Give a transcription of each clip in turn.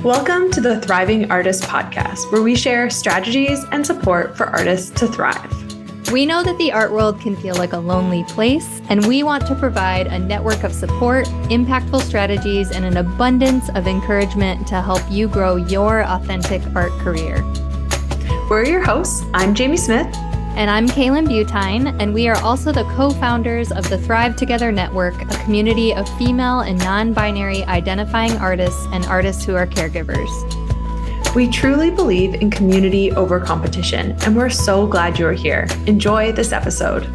Welcome to the Thriving Artist Podcast, where we share strategies and support for artists to thrive. We know that the art world can feel like a lonely place, and we want to provide a network of support, impactful strategies, and an abundance of encouragement to help you grow your authentic art career. We're your hosts. I'm Jamie Smith. And I'm Kaylan Butine, and we are also the co-founders of the Thrive Together Network, a community of female and non-binary identifying artists and artists who are caregivers. We truly believe in community over competition, and we're so glad you're here. Enjoy this episode.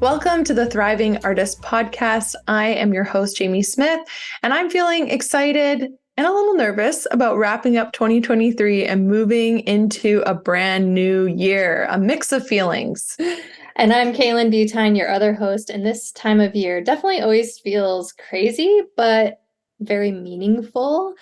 Welcome to the Thriving Artist Podcast. I am your host, Jamie Smith, and I'm feeling excited and a little nervous about wrapping up 2023 and moving into a brand new year, a mix of feelings. And I'm Kaylan Butine, your other host, and this time of year definitely always feels crazy, but very meaningful.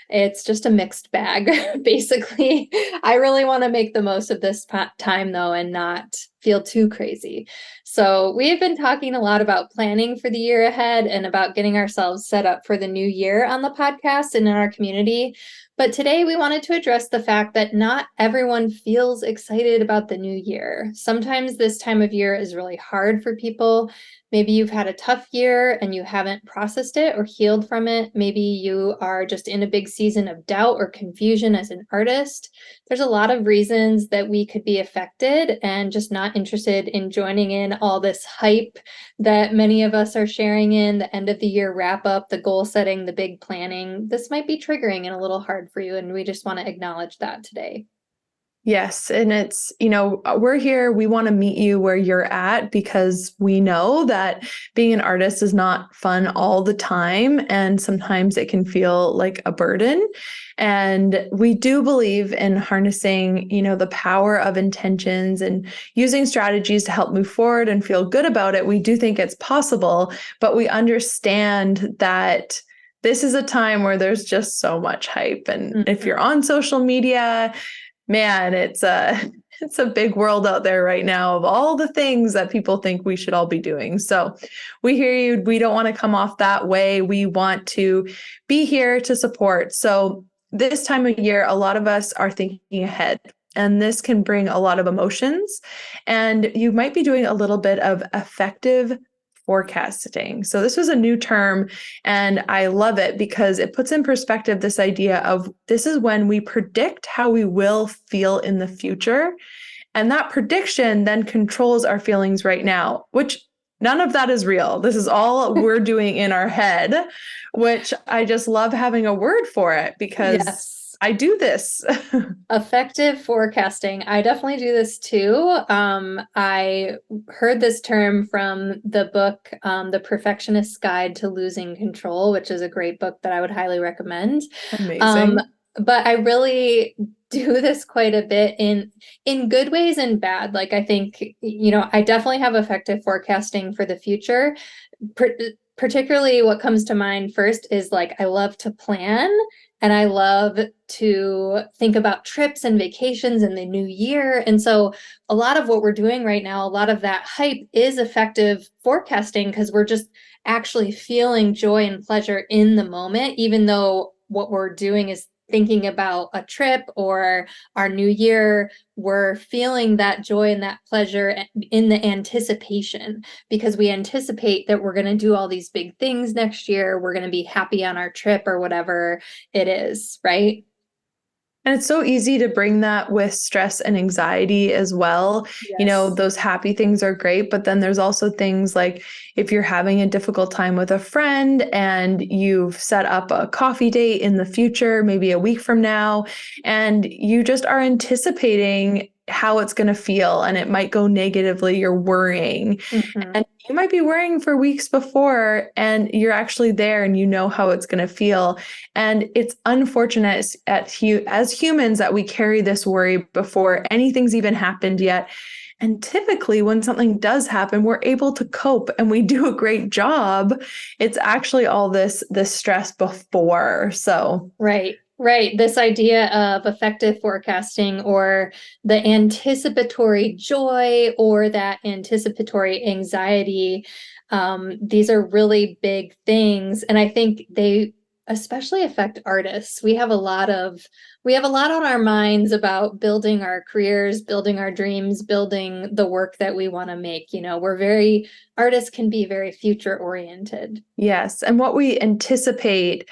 It's just a mixed bag, basically. I really want to make the most of this time, though, and not feel too crazy. So we have been talking a lot about planning for the year ahead and about getting ourselves set up for the new year on the podcast and in our community. But today we wanted to address the fact that not everyone feels excited about the new year. Sometimes this time of year is really hard for people. Maybe you've had a tough year and you haven't processed it or healed from it. Maybe you are just in a big season of doubt or confusion as an artist. There's a lot of reasons that we could be affected and just not interested in joining in all this hype that many of us are sharing in the end of the year wrap up, the goal setting, the big planning. This might be triggering and a little hard for you, and we just want to acknowledge that today. Yes. And it's, we're here. We want to meet you where you're at because we know that being an artist is not fun all the time. And sometimes it can feel like a burden. And we do believe in harnessing, the power of intentions and using strategies to help move forward and feel good about it. We do think it's possible, but we understand that this is a time where there's just so much hype. And if you're on social media, man, it's a big world out there right now of all the things that people think we should all be doing. So we hear you. We don't want to come off that way. We want to be here to support. So this time of year, a lot of us are thinking ahead, and this can bring a lot of emotions. And you might be doing a little bit of effective forecasting. So this was a new term, and I love it because it puts in perspective this idea of this is when we predict how we will feel in the future. And that prediction then controls our feelings right now, which none of that is real. This is all we're doing in our head, which I just love having a word for it because Yes. I do this. Effective forecasting. I definitely do this too. I heard this term from the book, The Perfectionist's Guide to Losing Control, which is a great book that I would highly recommend. Amazing. But I really do this quite a bit in good ways and bad. Like, I think, I definitely have effective forecasting for the future. Particularly what comes to mind first is like, I love to plan. And I love to think about trips and vacations in the new year. And so a lot of what we're doing right now, a lot of that hype is effective forecasting because we're just actually feeling joy and pleasure in the moment, even though what we're doing is thinking about a trip or our new year. We're feeling that joy and that pleasure in the anticipation because we anticipate that we're going to do all these big things next year. We're going to be happy on our trip or whatever it is, right? And it's so easy to bring that with stress and anxiety as well. Yes. Those happy things are great, but then there's also things like if you're having a difficult time with a friend and you've set up a coffee date in the future, maybe a week from now, and you just are anticipating how it's going to feel and it might go negatively, you're worrying. And you might be worrying for weeks before and you're actually there and you know how it's going to feel. And it's unfortunate as humans that we carry this worry before anything's even happened yet. And typically when something does happen, we're able to cope and we do a great job. It's actually all this stress before. So right. Right. This idea of effective forecasting or the anticipatory joy or that anticipatory anxiety. These are really big things. And I think they especially affect artists. We have a lot on our minds about building our careers, building our dreams, building the work that we want to make. Artists can be very future oriented. Yes. And what we anticipate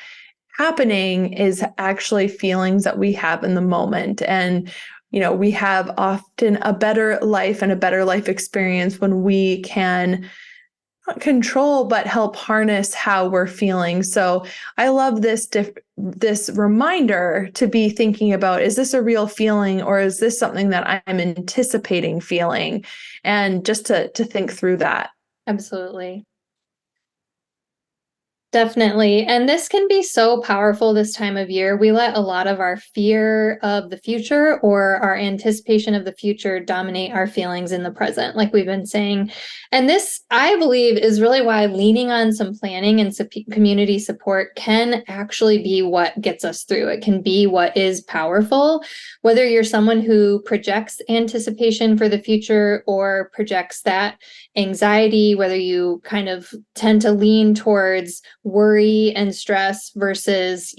happening is actually feelings that we have in the moment. And, we have often a better life and a better life experience when we can not control, but help harness how we're feeling. So I love this reminder to be thinking about, is this a real feeling or is this something that I'm anticipating feeling? And just to think through that. Absolutely. Definitely. And this can be so powerful this time of year. We let a lot of our fear of the future or our anticipation of the future dominate our feelings in the present, like we've been saying. And this, I believe, is really why leaning on some planning and community support can actually be what gets us through. It can be what is powerful, whether you're someone who projects anticipation for the future or projects that anxiety, whether you kind of tend to lean towards worry and stress versus,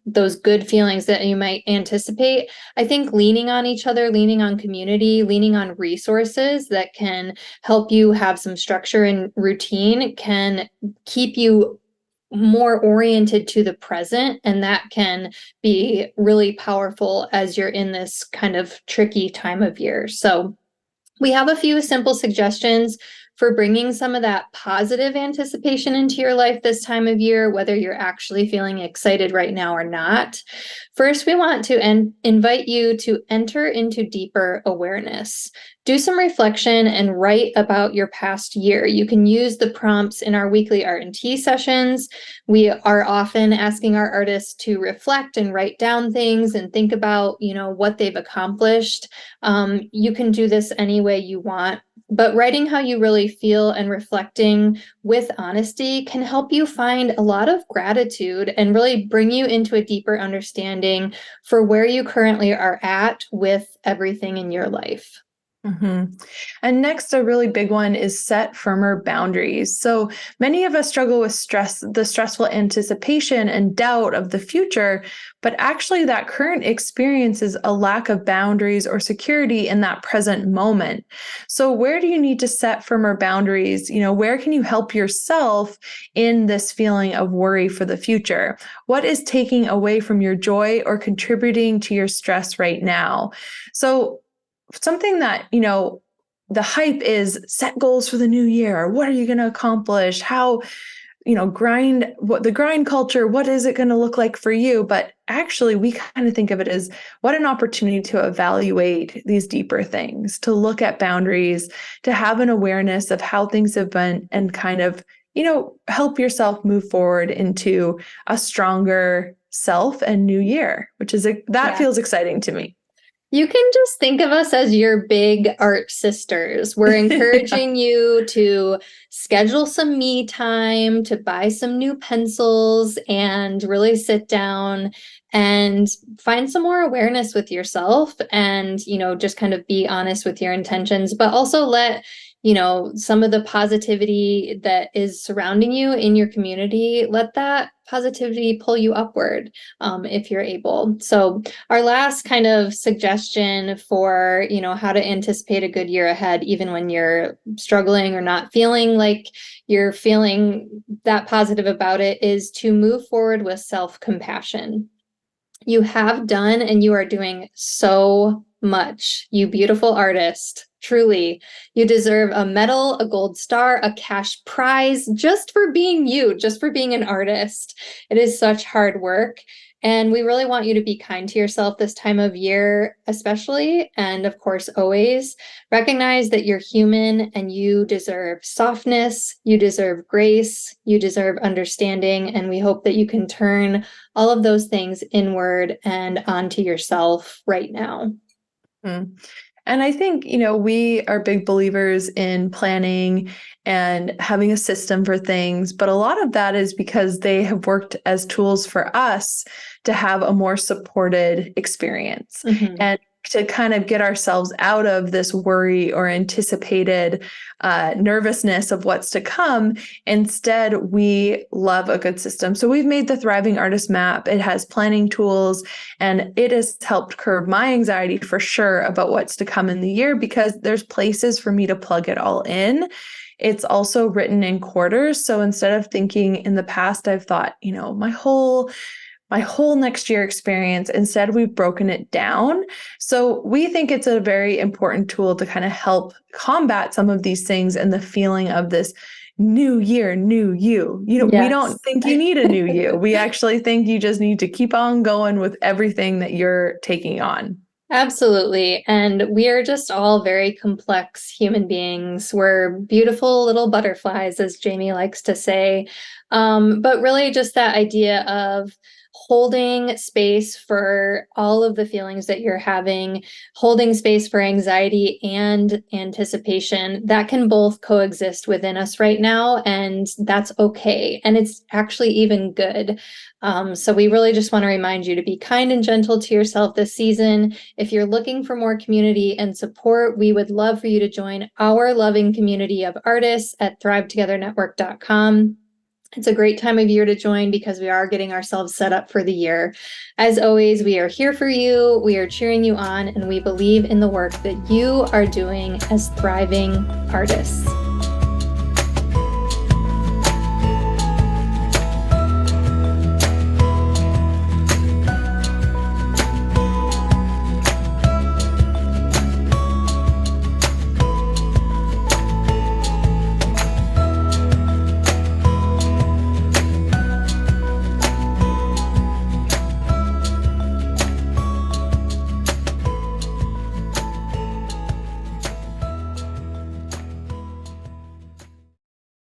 those good feelings that you might anticipate. I think leaning on each other, leaning on community, leaning on resources that can help you have some structure and routine can keep you more oriented to the present. And that can be really powerful as you're in this kind of tricky time of year. So we have a few simple suggestions for bringing some of that positive anticipation into your life this time of year, whether you're actually feeling excited right now or not. First, we want to invite you to enter into deeper awareness. Do some reflection and write about your past year. You can use the prompts in our weekly art and tea sessions. We are often asking our artists to reflect and write down things and think about, what they've accomplished. You can do this any way you want, but writing how you really feel and reflecting with honesty can help you find a lot of gratitude and really bring you into a deeper understanding for where you currently are at with everything in your life. Mm-hmm. And next, a really big one is set firmer boundaries. So many of us struggle with the stressful anticipation and doubt of the future, but actually, that current experience is a lack of boundaries or security in that present moment. So, where do you need to set firmer boundaries? Where can you help yourself in this feeling of worry for the future? What is taking away from your joy or contributing to your stress right now? So, something that, the hype is set goals for the new year. What are you going to accomplish? How, what the grind culture, what is it going to look like for you? But actually, we kind of think of it as what an opportunity to evaluate these deeper things, to look at boundaries, to have an awareness of how things have been and kind of, help yourself move forward into a stronger self and new year, that Yeah. feels exciting to me. You can just think of us as your big art sisters. We're Yeah. encouraging you to schedule some me time, to buy some new pencils, and really sit down and find some more awareness with yourself and, just kind of be honest with your intentions, but also let some of the positivity that is surrounding you in your community, let that positivity pull you upward if you're able. So our last kind of suggestion for, how to anticipate a good year ahead, even when you're struggling or not feeling like you're feeling that positive about it, is to move forward with self-compassion. You have done and you are doing so much, you beautiful artist. Truly, you deserve a medal, a gold star, a cash prize just for being you, just for being an artist. It is such hard work. And we really want you to be kind to yourself this time of year, especially. And of course, always recognize that you're human and you deserve softness, you deserve grace, you deserve understanding. And we hope that you can turn all of those things inward and onto yourself right now. Mm. And I think, we are big believers in planning and having a system for things, but a lot of that is because they have worked as tools for us to have a more supported experience Mhm. and to kind of get ourselves out of this worry or anticipated nervousness of what's to come. Instead, we love a good system. So we've made the Thriving Artist Map. It has planning tools, and it has helped curb my anxiety for sure about what's to come in the year because there's places for me to plug it all in. It's also written in quarters. So instead of thinking in the past, I've thought, my whole next year experience. Instead, we've broken it down. So we think it's a very important tool to kind of help combat some of these things and the feeling of this new year, new you. We don't Yes. think you need a new you. We actually think you just need to keep on going with everything that you're taking on. Absolutely. And we are just all very complex human beings. We're beautiful little butterflies, as Jamie likes to say. But really, just that idea of holding space for all of the feelings that you're having, holding space for anxiety and anticipation, that can both coexist within us right now. And that's okay. And it's actually even good. So we really just want to remind you to be kind and gentle to yourself this season. If you're looking for more community and support, we would love for you to join our loving community of artists at thrivetogethernetwork.com. It's a great time of year to join because we are getting ourselves set up for the year. As always, we are here for you, we are cheering you on, and we believe in the work that you are doing as thriving artists.